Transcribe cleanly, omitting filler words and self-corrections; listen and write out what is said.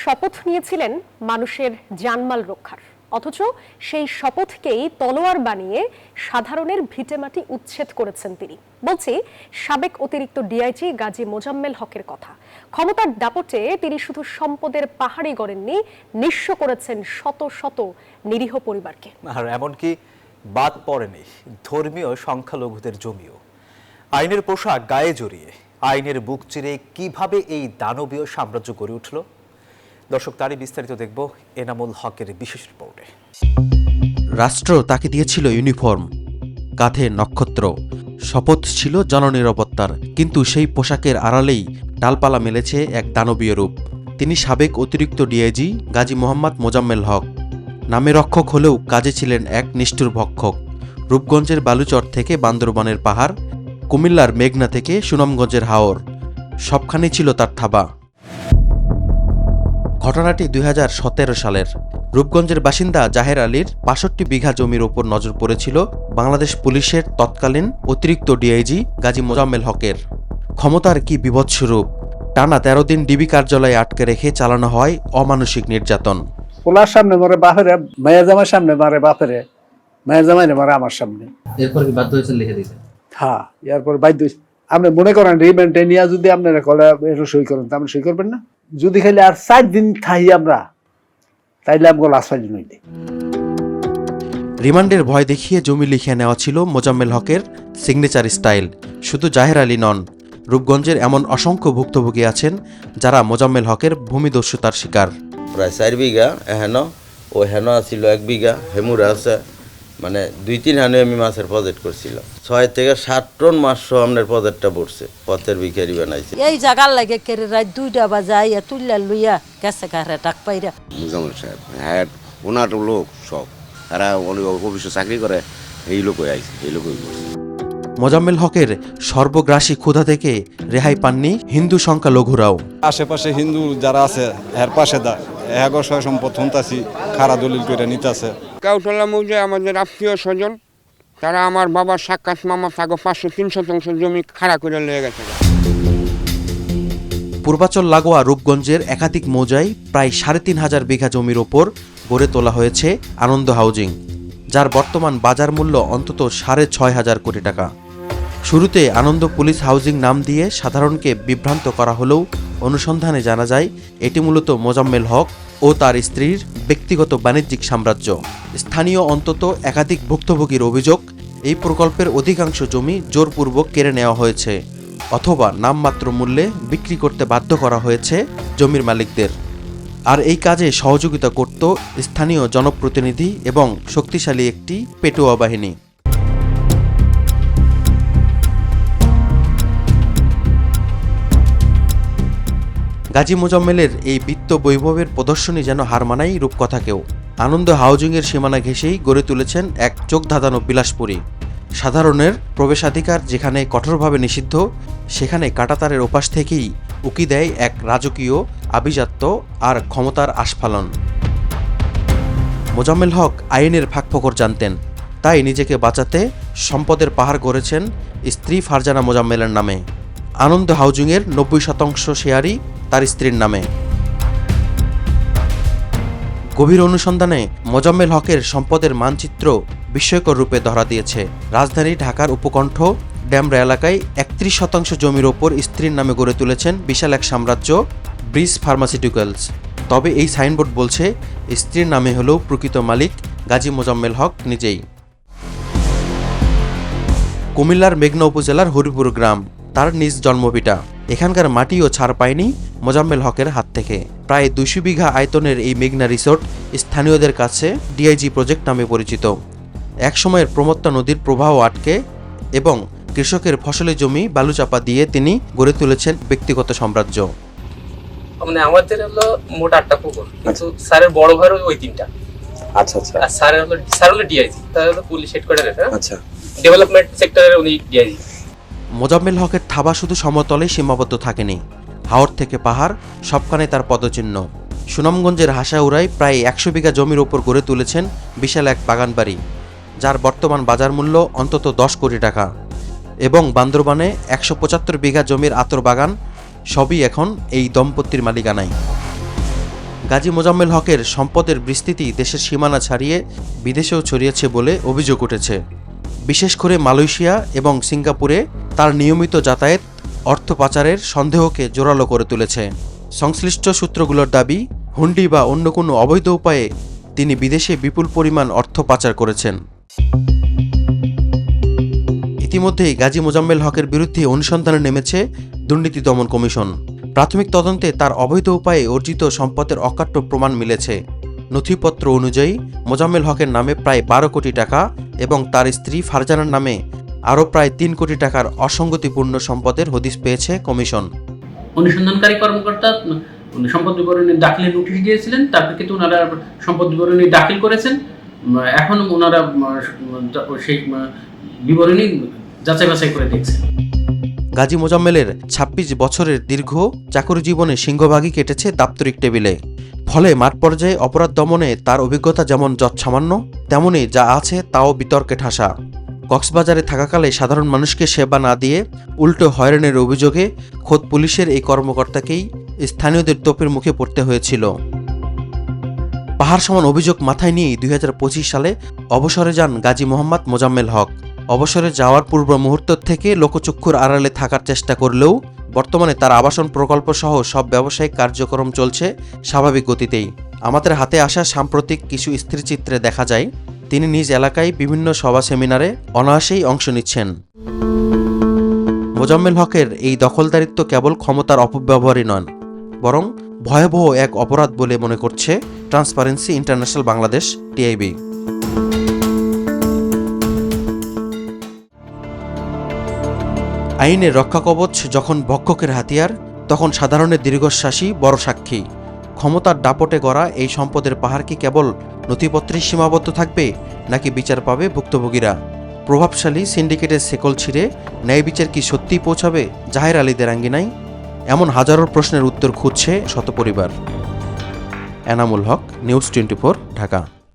শপথ নিয়েছিলেন মানুষের জানমাল রক্ষার, অথচ সেই শপথকেই তলোয়ার বানিয়ে সাধারণের ভিটেমাটি উচ্ছেদ করেছেন তিনি। বলছি সাবেক অতিরিক্ত ডিআইজি গাজী মোজাম্মেল হকের কথা। ক্ষমতার দাপটে তিনি শুধু সম্পদের পাহাড়ই গড়েননি, নিঃস্ব করেছেন শত শত নিরীহ পরিবারকে। আর এমনকি বাদ পড়েনি ধর্মীয় সংখ্যালঘুদের জমিও। আইনের পোশাক গায়ে জড়িয়ে আইনের বুক চিরে কিভাবে এই দানবীয় সাম্রাজ্য গড়ে উঠল, দর্শক তারই বিস্তারিত দেখব এনামুল হকের বিশেষ রিপোর্টে। রাষ্ট্র তাকে দিয়েছিল ইউনিফর্ম, কাঁধে নক্ষত্র, শপথ ছিল জননিরাপত্তার, কিন্তু সেই পোশাকের আড়ালেই ডালপালা মেলেছে এক দানবীয় রূপ। তিনি সাবেক অতিরিক্ত ডিআইজি গাজী মোহাম্মদ মোজাম্মেল হক। নামে রক্ষক হলেও কাজে ছিলেন এক নিষ্ঠুর ভক্ষক। রূপগঞ্জের বালুচর থেকে বান্দরবানের পাহাড়, কুমিল্লার মেঘনা থেকে সুনামগঞ্জের হাওর, সবখানেই ছিল তার থাবা। ঘটনাটি 2017 সালের। রূপগঞ্জের বাসিন্দা জাহের আলীর ৬২ বিঘা জমির ওপর নজর পড়েছিল বাংলাদেশ পুলিশের তৎকালীন অতিরিক্ত ডিআইজি গাজী মোজাম্মেল হকের। ক্ষমতার কি বিভৎস রূপ! টানা 13 দিন ডিবি কার্যালয়ে আটকে রেখে চালানো হয় অমানসিক নির্যাতন। পোলার সামনে মরে বাপেরে, মায়ের জামার সামনে মারে বাপেরে, মায়ের জামাই মারে আমার সামনে। এরপর কি বাধ্য হয়েছে লিখে দিতে? হ্যাঁ, এরপর বাধ্য হয়েছে। আপনি মনে করেন রিমেন্টে নিয়ে যদি আপনারা কলে সই করেন, তা আপনি সই করবেন না? যদি খালি আর 4 দিন থাই আমরা, তাইলে আমাকে লাশ ফাইল নইতে। রিমান্ডের ভয় দেখিয়ে জমি লিখে নেওয়া ছিল মোজাম্মেল হকের সিগনেচার স্টাইল। শুধু জাহের আলী নন, রূপগঞ্জের এমন অসংখ্য ভুক্তভোগী আছেন যারা মোজাম্মেল হকের ভূমিদস্যুতার শিকার। প্রায় 4 বিঘা এহেন, ও হেন ছিল 1 বিঘা, হেমুরা আছে, মানে 2-3 হানে আমি মাছের প্রজেক্ট করছিল। 6 থেকে 7 টন মাছ সহ আমাদের প্রজেক্টটা পড়ছে, পথের ভিখারি বানাইছে। এই জায়গার লাগে কেড়ে রাত 2টা বাজাইয়া তুললা লইয়া গেছে কারে টাক পাইরা। মোজাম্মেল সাহেব হ্যাঁ, ওনার লোক সব, তারা অফিসে চাকরি করে, এই লোকই আইছে, এই লোকই করছে। মোজাম্মেল হকের সর্বগ্রাসী ক্ষুধা থেকে রেহাই পাননি হিন্দু সংখ্যালঘুরাও। আশেপাশে হিন্দু যারা আছে এর পাশে সয় সম্পদ হন্তাছি খারা দলিল করে নিতেছে। কাউতলা মৌজায় আমাদের আত্মীয় স্বজন, তারা আমার বাবার সাক্ষাৎ মামা থাকো 500-3 শতাংশ জমি খাড়া করে লেগে গেছে। পূর্বাচল লাগোয়া রূপগঞ্জের একাধিক মৌজায় প্রায় 3500 বিঘা জমির ওপর গড়ে তোলা হয়েছে আনন্দ হাউজিং, যার বর্তমান বাজার মূল্য অন্তত 6500 কোটি টাকা। শুরুতে আনন্দ পুলিশ হাউজিং নাম দিয়ে সাধারণকে বিভ্রান্ত করা হলেও অনুসন্ধানে জানা যায় এটি মূলত মোজাম্মেল হক ও তার স্ত্রীর ব্যক্তিগত বাণিজ্যিক সাম্রাজ্য। স্থানীয় অন্তত একাধিক ভুক্তভোগীর অভিযোগ, এই প্রকল্পের অধিকাংশ জমি জোরপূর্বক কেড়ে নেওয়া হয়েছে অথবা নামমাত্র মূল্যে বিক্রি করতে বাধ্য করা হয়েছে জমির মালিকদের। আর এই কাজে সহযোগিতা করত স্থানীয় জনপ্রতিনিধি এবং শক্তিশালী একটি পেটুয়া বাহিনী। গাজী মোজাম্মেলের এই বিত্ত বৈভবের প্রদর্শনী যেন হার মানায় রূপকথাকেও। আনন্দ হাউজিংয়ের সীমানা ঘেঁষেই গড়ে তুলেছেন এক চোখ ধাঁধানো বিলাসপুরী। সাধারণের প্রবেশাধিকার যেখানে কঠোরভাবে নিষিদ্ধ, সেখানে কাঁটাতারের ওপাশ থেকেই উকি দেয় এক রাজকীয় আভিজাত্য আর ক্ষমতার আস্ফালন। মোজাম্মেল হক আইনের ফাঁকফোকর জানতেন, তাই নিজেকে বাঁচাতে সম্পদের পাহাড় গড়েছেন স্ত্রী ফারজানা মোজাম্মেলের নামে। আনন্দ হাউজিংয়ের 90% শেয়ারই তার স্ত্রীর নামে। গভীর অনুসন্ধানে মোজাম্মেল হকের সম্পদের মানচিত্র বিস্ময়কর রূপে ধরা দিয়েছে। রাজধানী ঢাকার উপকণ্ঠ ড্যামরা এলাকায় 31% জমির ওপর স্ত্রীর নামে গড়ে তুলেছেন বিশাল এক সাম্রাজ্য, ব্রিজ ফার্মাসিউটিক্যালস। তবে এই সাইনবোর্ড বলছে স্ত্রীর নামে হলেও প্রকৃত মালিক গাজী মোজাম্মেল হক নিজেই। কুমিল্লার মেঘনা উপজেলার হরিপুর গ্রাম তার নিজ জন্মভিটা। এখানকার মাটিও ছাড় পায়নি মোজাম্মেল হকের হাত থেকে। প্রায় 200 বিঘা আয়তনের এই মেঘনা রিসোর্ট স্থানীয়দের কাছে ডিআইজি প্রজেক্ট নামে পরিচিত। একসময়ের প্রমত্তা নদীর প্রবাহ আটকে এবং কৃষকের ফসলি জমি বালুচাপা দিয়ে তিনি গড়ে তুলেছেন ব্যক্তিগত সাম্রাজ্য। মানে আমাদের হলো মোট 8টা পুকুর, কিন্তু স্যারের বড় ভাই ওই 3টা। আচ্ছা আচ্ছা। আর স্যার হলো ডিআইজি, স্যার হলো পুলিশ হেডকোয়ার্টারে। আচ্ছা, ডেভেলপমেন্ট সেক্টরের উনি ডিআইজি। মোজাম্মেল হকের থাবা শুধু সমতলে সীমাবদ্ধ থাকেনি, হাওর থেকে পাহাড় সবখানে তার পদচিহ্ন। সুনামগঞ্জের হাসাউড়ায় প্রায় 100 বিঘা জমির ওপর গড়ে তুলেছেন বিশাল এক বাগান বাড়ি, যার বর্তমান বাজার মূল্য অন্তত 10 কোটি টাকা। এবং বান্দরবানে 175 বিঘা জমির আতর বাগান, সবই এখন এই দম্পতির মালিকানায়। গাজী মোজাম্মেল হকের সম্পদের বিস্তৃতি দেশের সীমানা ছাড়িয়ে বিদেশেও ছড়িয়েছে বলে অভিযোগ উঠেছে। বিশেষ করে মালয়েশিয়া এবং সিঙ্গাপুরে তার নিয়মিত যাতায়াত অর্থ পাচারের সন্দেহকে জোরালো করে তুলেছে। সংশ্লিষ্ট সূত্রগুলোর দাবি, হুন্ডি বা অন্য কোনো অবৈধ উপায়ে তিনি বিদেশে বিপুল পরিমাণ অর্থ পাচার করেছেন। ইতিমধ্যেই গাজী মোজাম্মেল হকের বিরুদ্ধে অনুসন্ধানে নেমেছে দুর্নীতি দমন কমিশন। প্রাথমিক তদন্তে তার অবৈধ উপায়ে অর্জিত সম্পদের অকাট্য প্রমাণ মিলেছে। নথিপত্র অনুযায়ী মোজাম্মেল হকের নামে প্রায় 12 কোটি টাকা এবং তার স্ত্রী ফারজানার নামে আরও প্রায় 3 কোটি টাকার অসঙ্গতিপূর্ণ সম্পদের হদিশ পেয়েছে কমিশন। অনুসন্ধানকারী কর্মকর্তা সম্পদ বিবরণী দাখিলের নোটিশ দিয়েছিলেন, তার প্রেক্ষিতে ওনারা সম্পদ বিবরণী দাখিল করেছেন। এখন ওনারা সেই বিবরণী যাচাই বাছাই করে দেখছেন। গাজী মোজাম্মেলের 26 বছরের দীর্ঘ চাকরি জীবনে সিংহভাগই কেটেছে দাপ্তরিক টেবিলে। ফলে মাঠ পর্যায়ে অপরাধ দমনে তার অভিজ্ঞতা যেমন যৎসামান্য, তেমনি যা আছে তাও বিতর্কে ঠাসা। কক্সবাজারে থাকাকালে সাধারণ মানুষকে সেবা না দিয়ে উল্টো হয়রানির অভিযোগে খোদ পুলিশের এই কর্মকর্তাকেই স্থানীয়দের তোপের মুখে পড়তে হয়েছিল। পাহাড় সমান অভিযোগ মাথায় নিয়েই 2025 সালে অবসরে যান গাজী মোহাম্মদ মোজাম্মেল হক। অবসরে যাওয়ার পূর্ব মুহূর্ত থেকে লোকচক্ষুর আড়ালে থাকার চেষ্টা করলেও বর্তমানে তার আবাসন প্রকল্প সহ সব ব্যবসায়িক কার্যক্রম চলছে স্বাভাবিক গতিতেই। আমাদের হাতে আসা সাম্প্রতিক কিছু স্থিরচিত্রে দেখা যায় তিনি নিজ এলাকায় বিভিন্ন সভা সেমিনারে অনায়াসেই অংশ নিচ্ছেন। মোজাম্মেল হকের এই দখলদারিত্ব কেবল ক্ষমতার অপব্যবহারই নয়, বরং ভয়াবহ এক অপরাধ বলে মনে করছে ট্রান্সপারেন্সি ইন্টারন্যাশনাল বাংলাদেশ, TIB। আইনের রক্ষাকবচ যখন ভক্ষকের হাতিয়ার, তখন সাধারণের দীর্ঘশ্বাসী বড় সাক্ষী। ক্ষমতার দাপটে গড়া এই সম্পদের পাহাড় কি কেবল নথিপত্রে সীমাবদ্ধ থাকবে, নাকি বিচার পাবে ভুক্তভোগীরা? প্রভাবশালী সিন্ডিকেটের শেকল ছিঁড়ে ন্যায় বিচার কি সত্যিই পৌঁছাবে জাহের আলীদের আঙ্গিনায়? এমন হাজারো প্রশ্নের উত্তর খুঁজছে শতপরিবার। এনামুল হক, নিউজ 24, ঢাকা।